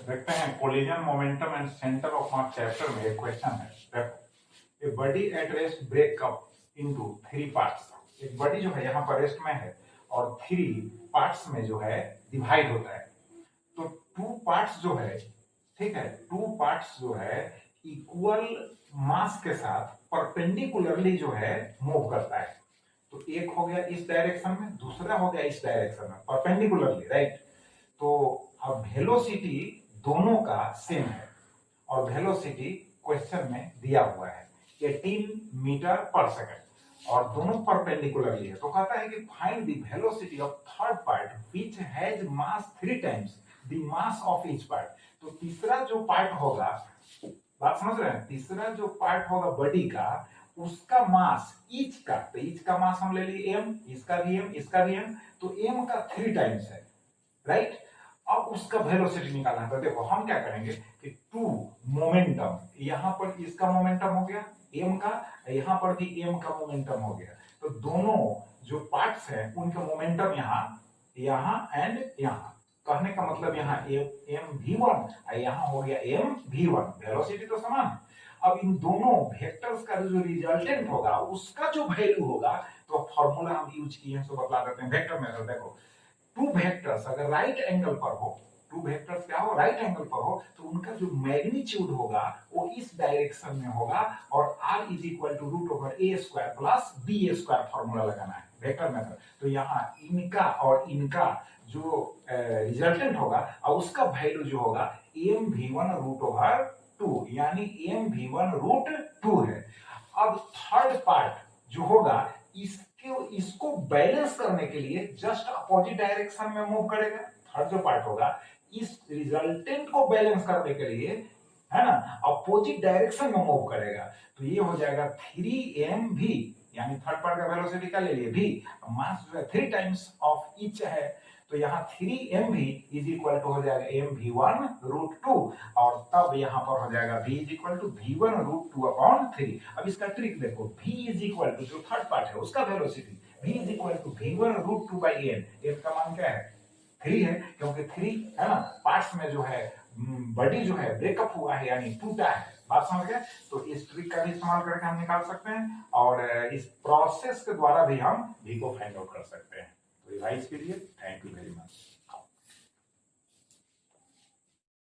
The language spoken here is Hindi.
देखते हैं collision momentum and centre of mass chapter में एक क्वेश्चन है। देखो, a body at rest break up into 3 parts. एक बॉडी जो है यहाँ पर रेस्ट में है और 3 पार्ट्स में जो है डिवाइड होता है। तो 2 पार्ट्स जो है, ठीक है, 2 पार्ट्स जो है इक्वल मास के साथ परपेंडिकुलरली जो है मूव करता है। तो एक हो गया इस डायरेक्शन में, दूसरा हो गया इस डायरेक्शन में, परपेंडिकुलरली, राइट। तो अब वेलोसिटी दोनों का सेम है और वेलोसिटी क्वेश्चन में दिया हुआ है 18 मीटर पर सेकंड और दोनों परपेंडिकुलरली है। तो कहता है कि find the velocity of third part which has mass 3 times the mass of each part. तो तीसरा जो पार्ट होगा, बात समझ रहे हैं, तीसरा जो पार्ट होगा बॉडी का, उसका मास ईच का, तो ईच का मास हम ले लिए m, इसका भी m, इसका भी m, तो m का 3 टाइम्स है, राइट। अब उसका वेलोसिटी निकालना है। तो देखो हम क्या करेंगे कि 2 मोमेंटम, यहां पर इसका मोमेंटम हो गया m का, यहां पर भी m का मोमेंटम हो गया। तो दोनों जो पार्ट्स हैं उनका मोमेंटम यहां एंड यहां, कहने का मतलब यहाँ m v1 और यहाँ हो गया m v1, वेलोसिटी तो समान। अब इन दोनों वेक्टर्स का जो रिजल्टेंट होगा उसका जो वैल्यू होगा, तो फॉर्मूला हम यूज किए हैं, सो बता देते हैं वेक्टर मेथड। देखो, 2 वेक्टर्स अगर राइट एंगल पर हो, 2 वेक्टर्स क्या हो, राइट एंगल पर हो, तो उनका जो मैग्नीट्यूड होगा वो इस डायरेक्शन में होगा और r is equal to root over a square plus b square formula लगाना है वेक्टर मेथड। तो यहाँ इनका और इनका जो रिजल्टेंट होगा और उसका वैल्यू जो होगा m v1 रूट ओवर 2, यानी m v1 रूट 2 है। अब थर्ड पार्ट जो होगा इसको बैलेंस करने के लिए जस्ट अपोजिट डायरेक्शन में मूव करेगा। थर्ड जो पार्ट होगा इस रिजल्टेंट को बैलेंस करने के लिए, है ना, अपोजिट डायरेक्शन में मूव करेगा। तो ये हो जाएगा 3mv, यानी थर्ड पार्ट का वेलोसिटी क्या ले लिए v, मास जो है 3 टाइम्स ऑफ ईच है। तो यहाँ 3mv इज इक्वल टू हो जाएगा mv1 रूट 2 और तब यहाँ पर हो जाएगा v is equal to v1 root 2 upon 3। अब इसका ट्रिक देखो, v इज इक्वल टू जो थर्ड पार्ट है उसका velocity v is equal to v1 root 2 by n। n का मान क्या है, 3 है, क्योंकि 3 है ना, पार्ट्स में जो है बॉडी जो है ब्रेकअप हुआ है यानी टूटा है। बात समझ गए। तो इस ट्रिक का भी इस्तेमाल करके हम निकाल सकते हैं और इस प्रोसेस के द्वारा भी हम v को फाइंड आउट कर सकते हैं। तो रिवाइज के लिए थैंक यू वेरी मच।